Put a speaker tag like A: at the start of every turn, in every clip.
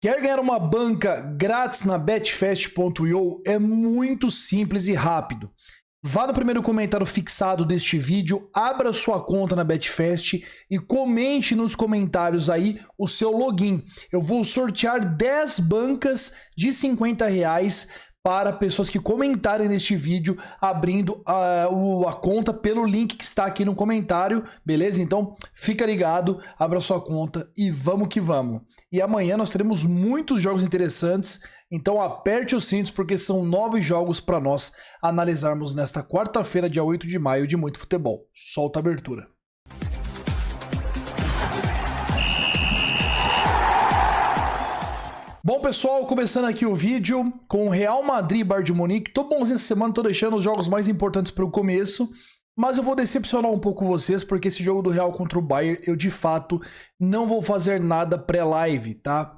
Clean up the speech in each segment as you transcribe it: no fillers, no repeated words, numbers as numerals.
A: Quer ganhar uma banca grátis na betfast.io? É muito simples e rápido. Vá no primeiro comentário fixado deste vídeo, abra sua conta na Betfast e comente nos comentários aí o seu login. Eu vou sortear 10 bancas de R$50 para pessoas que comentarem neste vídeo abrindo a conta pelo link que está aqui no comentário, beleza? Então fica ligado, abra sua conta e vamos que vamos. E amanhã nós teremos muitos jogos interessantes, então aperte os cintos porque são 9 jogos para nós analisarmos nesta quarta-feira, dia 8 de maio, de muito futebol. Solta a abertura. Bom, pessoal, começando aqui o vídeo com o Real Madrid e Bayern de Munique. Tô bonzinho essa semana, tô deixando os jogos mais importantes para o começo, mas eu vou decepcionar um pouco vocês, porque esse jogo do Real contra o Bayern, eu de fato não vou fazer nada pré-live, tá?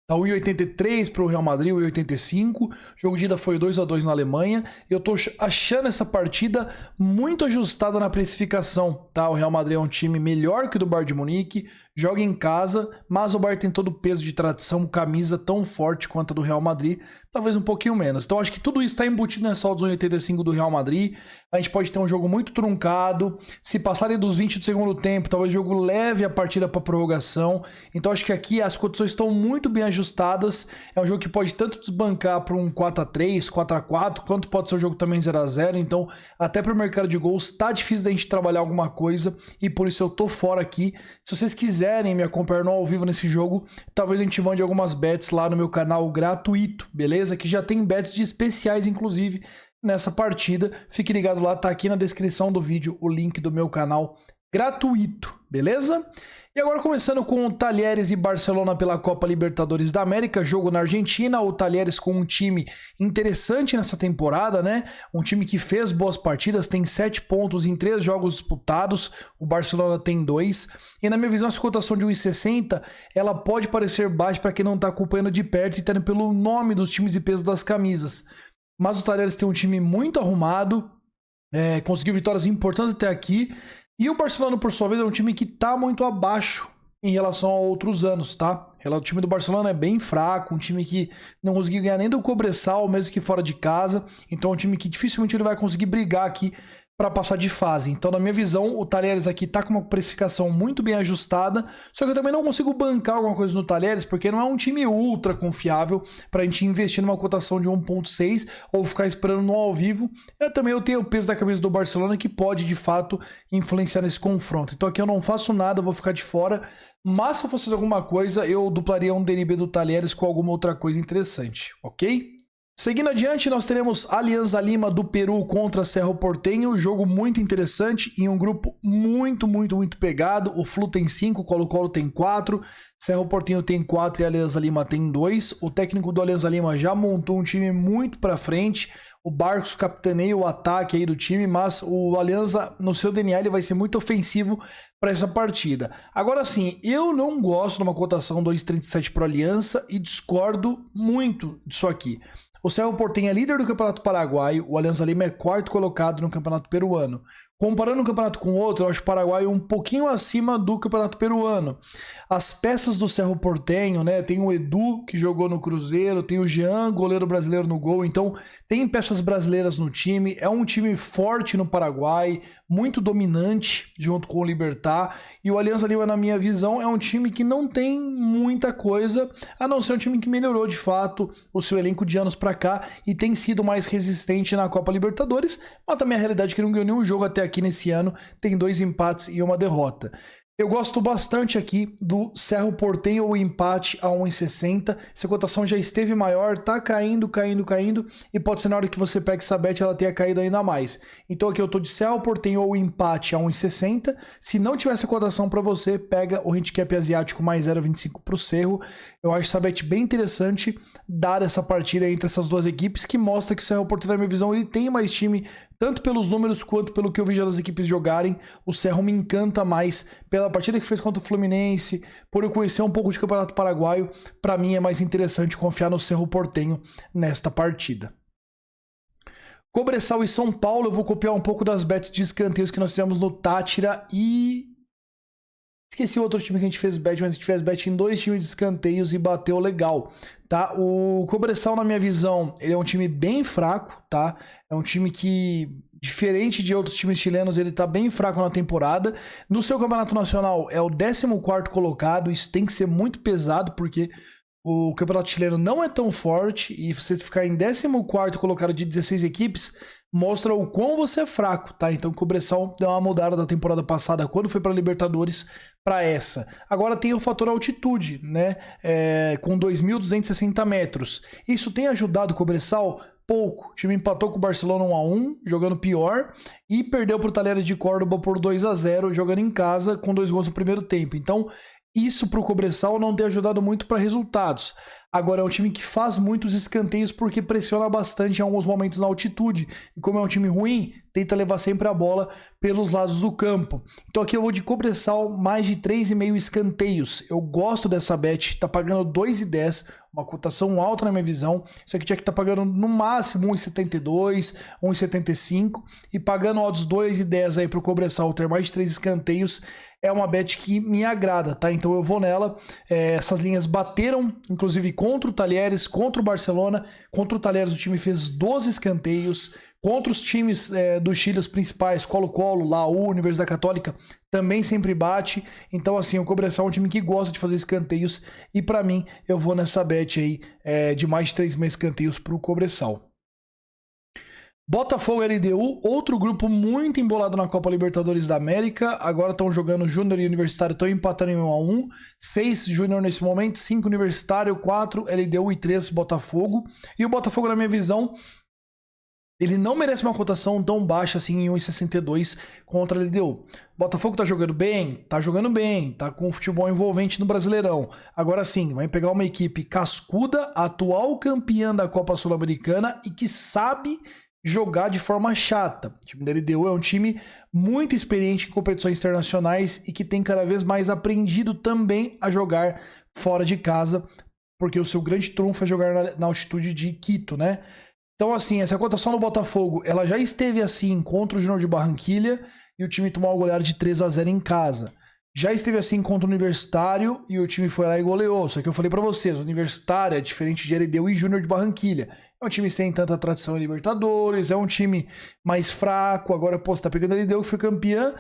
A: Tá 1,83 para o Real Madrid, 1,85. O jogo de ida foi 2-2 na Alemanha. Eu tô achando essa partida muito ajustada na precificação, tá? O Real Madrid é um time melhor que o do Bayern de Munique, joga em casa, mas o Bayern tem todo o peso de tradição, camisa tão forte quanto a do Real Madrid, talvez um pouquinho menos. Então acho que tudo isso está embutido nessa odds 1,85 do Real Madrid. A gente pode ter um jogo muito truncado. Se passarem dos 20 do segundo tempo, talvez o jogo leve a partida para prorrogação. Então acho que aqui as condições estão muito bem ajustadas. É um jogo que pode tanto desbancar para um 4-3, 4-4, quanto pode ser um jogo também 0-0. Então até para o mercado de gols tá difícil da gente trabalhar alguma coisa e por isso eu tô fora aqui. Se vocês quiserem me acompanhar no ao vivo nesse jogo, talvez a gente mande algumas bets lá no meu canal gratuito, beleza? Que já tem bets de especiais, inclusive, nessa partida. Fique ligado lá, tá aqui na descrição do vídeo o link do meu canal gratuito, beleza? E agora começando com o Talheres e Barcelona pela Copa Libertadores da América, jogo na Argentina, o Talheres com um time interessante nessa temporada, né? Um time que fez boas partidas, tem 7 pontos em 3 jogos disputados, o Barcelona tem 2, e na minha visão essa cotação de 1,60, ela pode parecer baixa para quem não tá acompanhando de perto e tá pelo nome dos times e peso das camisas. Mas o Talheres tem um time muito arrumado, conseguiu vitórias importantes até aqui. E o Barcelona, por sua vez, é um time que está muito abaixo em relação a outros anos, tá? O time do Barcelona é bem fraco, um time que não conseguiu ganhar nem do Cobresal, mesmo que fora de casa. Então é um time que dificilmente ele vai conseguir brigar aqui para passar de fase. Então, na minha visão, o Talheres aqui tá com uma precificação muito bem ajustada, só que eu também não consigo bancar alguma coisa no Talheres, porque não é um time ultra confiável pra gente investir numa cotação de 1,6 ou ficar esperando no ao vivo. Eu tenho o peso da camisa do Barcelona que pode, de fato, influenciar nesse confronto. Então aqui eu não faço nada, eu vou ficar de fora, mas se eu fosse fazer alguma coisa, eu duplaria um DNB do Talheres com alguma outra coisa interessante, ok? Seguindo adiante, nós teremos Alianza Lima do Peru contra Cerro Porteño, jogo muito interessante, em um grupo muito pegado. O Flu tem 5, o Colo-Colo tem 4, Cerro Porteño tem 4 e Alianza Lima tem 2. O técnico do Alianza Lima já montou um time muito pra frente, o Barcos capitaneia o ataque aí do time, mas o Alianza, no seu DNA, ele vai ser muito ofensivo para essa partida. Agora sim, eu não gosto de uma cotação 2,37 para Aliança e discordo muito disso aqui. O Cerro Porteño é líder do Campeonato Paraguaio, o Alianza Lima é 4º colocado no Campeonato Peruano. Comparando um campeonato com o outro, eu acho o Paraguai um pouquinho acima do Campeonato Peruano. As peças do Cerro Porteño, né? Tem o Edu, que jogou no Cruzeiro, tem o Jean, goleiro brasileiro no gol. Então, tem peças brasileiras no time. É um time forte no Paraguai, muito dominante, junto com o Libertad. E o Alianza Lima, na minha visão, é um time que não tem muita coisa, a não ser um time que melhorou, de fato, o seu elenco de anos pra cá e tem sido mais resistente na Copa Libertadores. Mas também a realidade é que não ganhou nenhum jogo até aqui nesse ano, tem 2 empates e 1 derrota. Eu gosto bastante aqui do Cerro Porteño, o empate a 1,60. Essa cotação já esteve maior, tá caindo, e pode ser na hora que você pega essa bet ela tenha caído ainda mais. Então aqui eu tô de Cerro Porteño ou empate a 1,60. Se não tiver essa cotação para você, pega o handicap asiático mais 0,25 pro Cerro. Eu acho essa bet bem interessante, dar essa partida entre essas duas equipes, que mostra que o Cerro Porteño, na minha visão, ele tem mais time, tanto pelos números quanto pelo que eu vejo das equipes jogarem. O Cerro me encanta mais pela partida que fez contra o Fluminense, por eu conhecer um pouco de Campeonato Paraguaio. Para mim é mais interessante confiar no Cerro Porteño nesta partida. Cobresal e São Paulo, eu vou copiar um pouco das bets de escanteios que nós fizemos no Táchira e Esqueci o outro time que a gente fez bet, mas a gente fez bet em 2 times de escanteios e bateu legal, tá? O Cobressal, na minha visão, ele é um time bem fraco, tá? É um time que, diferente de outros times chilenos, ele tá bem fraco na temporada. No seu campeonato nacional, é o 14º colocado, isso tem que ser muito pesado, porque o campeonato chileno não é tão forte, e você ficar em 14º colocado de 16 equipes, mostra o quão você é fraco, tá? Então o Cobressal deu uma mudada da temporada passada, quando foi para Libertadores, para essa. Agora tem o fator altitude, né? Com 2.260 metros. Isso tem ajudado o Cobressal? Pouco. O time empatou com o Barcelona 1-1, jogando pior, e perdeu para o Talheres de Córdoba por 2-0, jogando em casa, com 2 gols no primeiro tempo. Então, isso para o Cobressal não tem ajudado muito para resultados. Agora é um time que faz muitos escanteios porque pressiona bastante em alguns momentos na altitude. E como é um time ruim, tenta levar sempre a bola pelos lados do campo. Então aqui eu vou de Cobressal mais de 3,5 escanteios. Eu gosto dessa bet, tá pagando 2,10, uma cotação alta na minha visão. Isso aqui tinha que estar pagando no máximo 1,72, 1,75. E pagando odds 2,10 aí para o Cobressal ter mais de 3 escanteios é uma bet que me agrada, tá? Então eu vou nela. Essas linhas bateram, inclusive contra o Talheres, contra o Barcelona. Contra o Talheres o time fez 12 escanteios. Contra os times do Chile, os principais, Colo-Colo, Laú, Universidade Católica, também sempre bate. Então assim, o Cobressal é um time que gosta de fazer escanteios. E pra mim, eu vou nessa bet aí de mais de 3 escanteios pro Cobressal. Botafogo e LDU, outro grupo muito embolado na Copa Libertadores da América. Agora estão jogando Júnior e Universitário, estão empatando em 1-1. 6 Júnior nesse momento, 5 Universitário, 4 LDU e 3 Botafogo. E o Botafogo, na minha visão, ele não merece uma cotação tão baixa assim em 1,62 contra a LDU. Botafogo tá jogando bem, tá com futebol envolvente no Brasileirão. Agora sim, vai pegar uma equipe cascuda, atual campeã da Copa Sul-Americana e que sabe jogar de forma chata. O time da LDU é um time muito experiente em competições internacionais e que tem cada vez mais aprendido também a jogar fora de casa, porque o seu grande trunfo é jogar na altitude de Quito, né? Então, assim, essa cotação do Botafogo, ela já esteve assim contra o Júnior de Barranquilla e o time tomou uma goleada de 3-0 em casa. Já esteve assim contra o Universitário e o time foi lá e goleou. Só que eu falei pra vocês, o Universitário é diferente de LDU e Júnior de Barranquilla. É um time sem tanta tradição em Libertadores, é um time mais fraco. Agora, pô, você tá pegando a LDU que foi campeã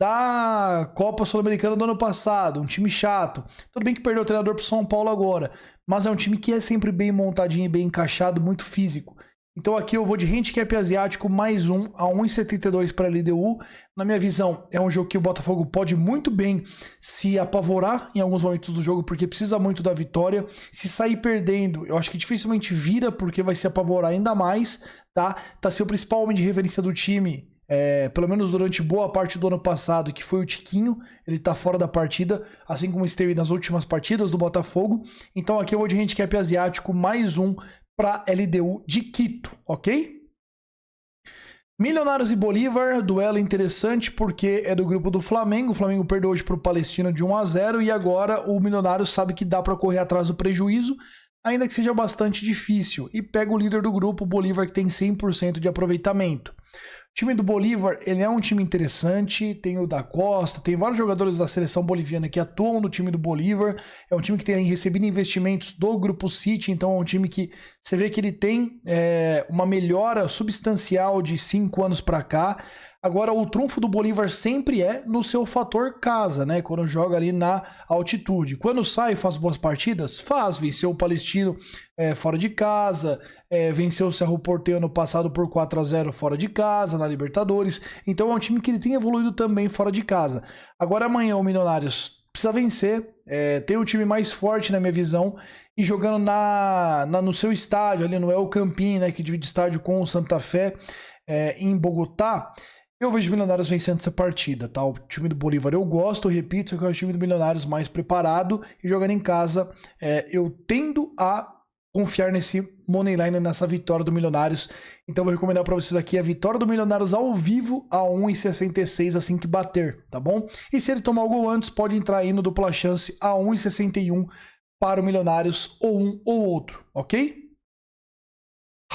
A: da Copa Sul-Americana do ano passado, um time chato. Tudo bem que perdeu o treinador pro São Paulo agora, mas é um time que é sempre bem montadinho e bem encaixado, muito físico. Então aqui eu vou de handicap asiático mais 1 a 1,72 para a LDU. Na minha visão, é um jogo que o Botafogo pode muito bem se apavorar em alguns momentos do jogo, porque precisa muito da vitória. Se sair perdendo, eu acho que dificilmente vira, porque vai se apavorar ainda mais, tá? Tá sendo o principal homem de referência do time, pelo menos durante boa parte do ano passado, que foi o Tiquinho. Ele tá fora da partida, assim como esteve nas últimas partidas do Botafogo. Então aqui eu vou de handicap asiático mais 1 para LDU de Quito, ok? Milionários e Bolívar, duelo interessante porque é do grupo do Flamengo. O Flamengo perdeu hoje para o Palestino de 1-0 e agora o Milionários sabe que dá para correr atrás do prejuízo, ainda que seja bastante difícil. E pega o líder do grupo, o Bolívar, que tem 100% de aproveitamento. O time do Bolívar, ele é um time interessante, tem o da Costa, tem vários jogadores da seleção boliviana que atuam no time do Bolívar. É um time que tem recebido investimentos do Grupo City, então é um time que você vê que ele tem uma melhora substancial de 5 anos para cá. Agora, o trunfo do Bolívar sempre é no seu fator casa, né? Quando joga ali na altitude. Quando sai e faz boas partidas, faz. Venceu o Palestino fora de casa, venceu o Cerro Porteño no passado por 4-0 fora de casa, na Libertadores. Então é um time que ele tem evoluído também fora de casa. Agora amanhã o Milionários precisa vencer, tem um time mais forte na minha visão, e jogando no seu estádio, ali no El Campín, né, que divide estádio com o Santa Fé, em Bogotá. Eu vejo o Milionários vencendo essa partida, tá? O time do Bolívar eu gosto, eu repito, só que é o time do Milionários mais preparado, e jogando em casa, eu tendo a confiar nesse moneyline, nessa vitória do Milionários. Então vou recomendar para vocês aqui a vitória do Milionários ao vivo a 1,66 assim que bater, tá bom? E se ele tomar o gol antes, pode entrar aí no dupla chance a 1,61 para o Milionários, ou um ou outro, ok?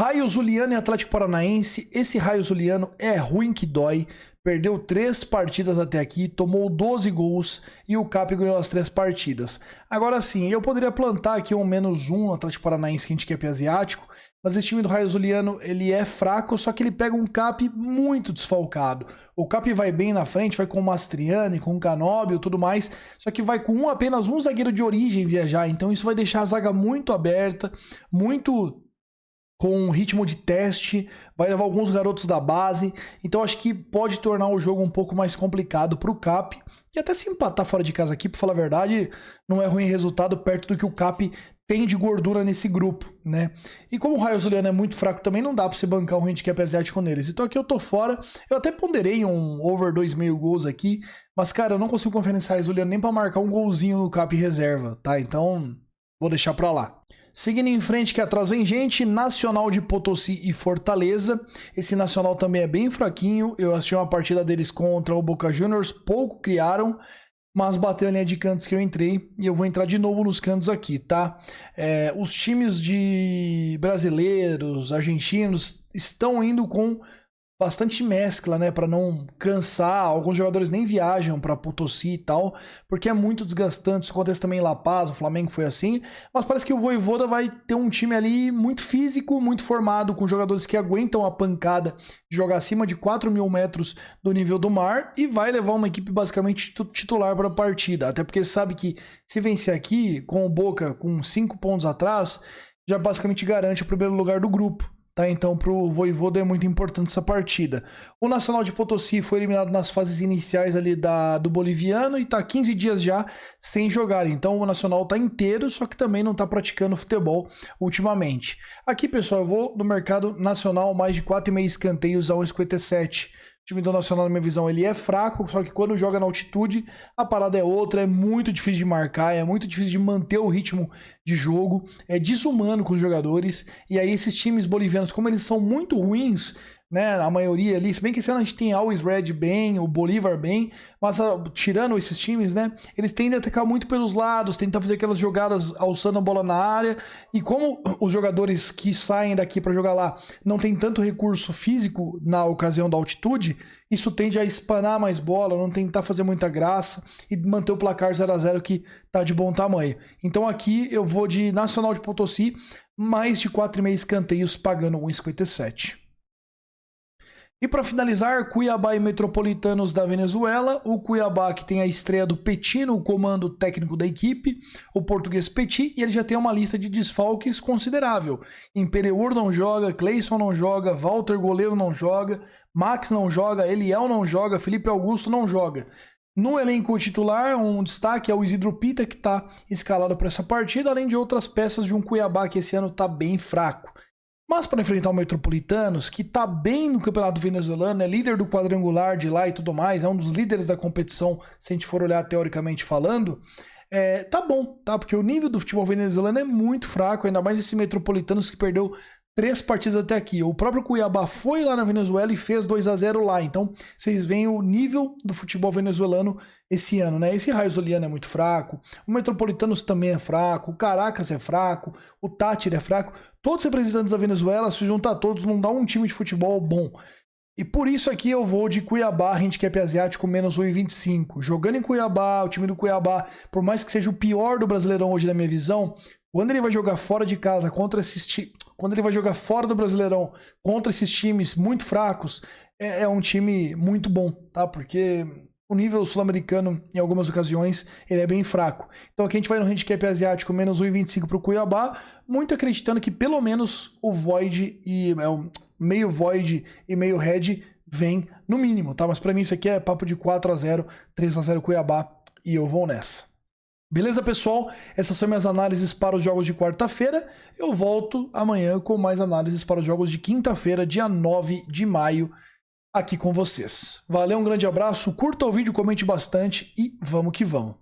A: Raio Zuliano e Atlético Paranaense. Esse Raio Zuliano é ruim que dói. Perdeu 3 partidas até aqui, tomou 12 gols e o Cap ganhou as 3 partidas. Agora sim, eu poderia plantar aqui um -1 no Atlético Paranaense que a gente quer para asiático, mas esse time do Raio Zuliano, ele é fraco, só que ele pega um Cap muito desfalcado. O Cap vai bem na frente, vai com o Mastriani, com o Canóbio e tudo mais, só que vai com apenas um zagueiro de origem viajar, então isso vai deixar a zaga muito aberta, muito com um ritmo de teste, vai levar alguns garotos da base, então acho que pode tornar o jogo um pouco mais complicado para o Cap, e até se empatar fora de casa aqui, para falar a verdade, não é ruim resultado perto do que o Cap tem de gordura nesse grupo, né? E como o Raio Zuliano é muito fraco também, não dá para você bancar um handicap asiático neles, então aqui eu tô fora, eu até ponderei um over 2,5 gols aqui, mas cara, eu não consigo confiar nesse Raio Zuliano nem para marcar um golzinho no Cap reserva, tá? Então, vou deixar para lá. Seguindo em frente, que atrás vem gente, Nacional de Potosí e Fortaleza. Esse Nacional também é bem fraquinho. Eu assisti uma partida deles contra o Boca Juniors, pouco criaram, mas bateu a linha de cantos que eu entrei e eu vou entrar de novo nos cantos aqui, tá? Os times de brasileiros, argentinos, estão indo com bastante mescla, né, para não cansar. Alguns jogadores nem viajam para Potosí e tal, porque é muito desgastante. Isso acontece também em La Paz, o Flamengo foi assim, mas parece que o Vojvoda vai ter um time ali muito físico, muito formado, com jogadores que aguentam a pancada de jogar acima de 4.000 metros do nível do mar e vai levar uma equipe basicamente titular para a partida, até porque sabe que se vencer aqui, com o Boca com 5 pontos atrás, já basicamente garante o primeiro lugar do grupo. Tá, então para o Vojvoda é muito importante essa partida. O Nacional de Potosí foi eliminado nas fases iniciais ali do boliviano e está 15 dias já sem jogar. Então o Nacional está inteiro, só que também não está praticando futebol ultimamente. Aqui, pessoal, eu vou no mercado nacional mais de 4,5 escanteios a 1,57. O time do Nacional, na minha visão, ele é fraco, só que quando joga na altitude, a parada é outra, é muito difícil de marcar, é muito difícil de manter o ritmo de jogo, é desumano com os jogadores, e aí esses times bolivianos, como eles são muito ruins, né, a maioria ali, se bem que esse ano a gente tem Always Red bem, o Bolívar bem, mas tirando esses times, né, eles tendem a atacar muito pelos lados, tentar fazer aquelas jogadas alçando a bola na área, e como os jogadores que saem daqui para jogar lá não tem tanto recurso físico na ocasião da altitude, isso tende a espanar mais bola, não tentar fazer muita graça e manter o placar 0-0 que tá de bom tamanho. Então aqui eu vou de Nacional de Potosí, mais de 4,5 escanteios pagando 1,57. E para finalizar, Cuiabá e Metropolitanos da Venezuela. O Cuiabá que tem a estreia do Petino, o comando técnico da equipe, o português Petit, e ele já tem uma lista de desfalques considerável. Imperiur não joga, Cleison não joga, Walter goleiro não joga, Max não joga, Eliel não joga, Felipe Augusto não joga. No elenco titular, um destaque é o Isidro Pita, que está escalado para essa partida, além de outras peças de um Cuiabá que esse ano está bem fraco. Mas para enfrentar o Metropolitanos, que tá bem no campeonato venezuelano, é líder do quadrangular de lá e tudo mais, é um dos líderes da competição, se a gente for olhar teoricamente falando, tá bom, tá? Porque o nível do futebol venezuelano é muito fraco, ainda mais esse Metropolitanos que perdeu 3 partidas até aqui. O próprio Cuiabá foi lá na Venezuela e fez 2-0 lá. Então, vocês veem o nível do futebol venezuelano esse ano, né? Esse Raio Zuliano é muito fraco, o Metropolitanos também é fraco, o Caracas é fraco, o Táchira é fraco. Todos os representantes da Venezuela, se juntar todos, não dá um time de futebol bom. E por isso aqui eu vou de Cuiabá, handicap asiático, menos 1,25. Jogando em Cuiabá, o time do Cuiabá, por mais que seja o pior do Brasileirão hoje na minha visão, quando ele vai jogar fora de casa contra esses quando ele vai jogar fora do Brasileirão contra esses times muito fracos, é um time muito bom, tá? Porque o nível sul-americano, em algumas ocasiões, ele é bem fraco. Então aqui a gente vai no handicap asiático, menos 1,25 para o Cuiabá, muito acreditando que pelo menos o Void e meio Void e meio Red vem no mínimo, tá? Mas para mim isso aqui é papo de 4-0, 3-0 Cuiabá e eu vou nessa. Beleza, pessoal? Essas são minhas análises para os jogos de quarta-feira. Eu volto amanhã com mais análises para os jogos de quinta-feira, dia 9 de maio, aqui com vocês. Valeu, um grande abraço, curta o vídeo, comente bastante e vamos que vamos.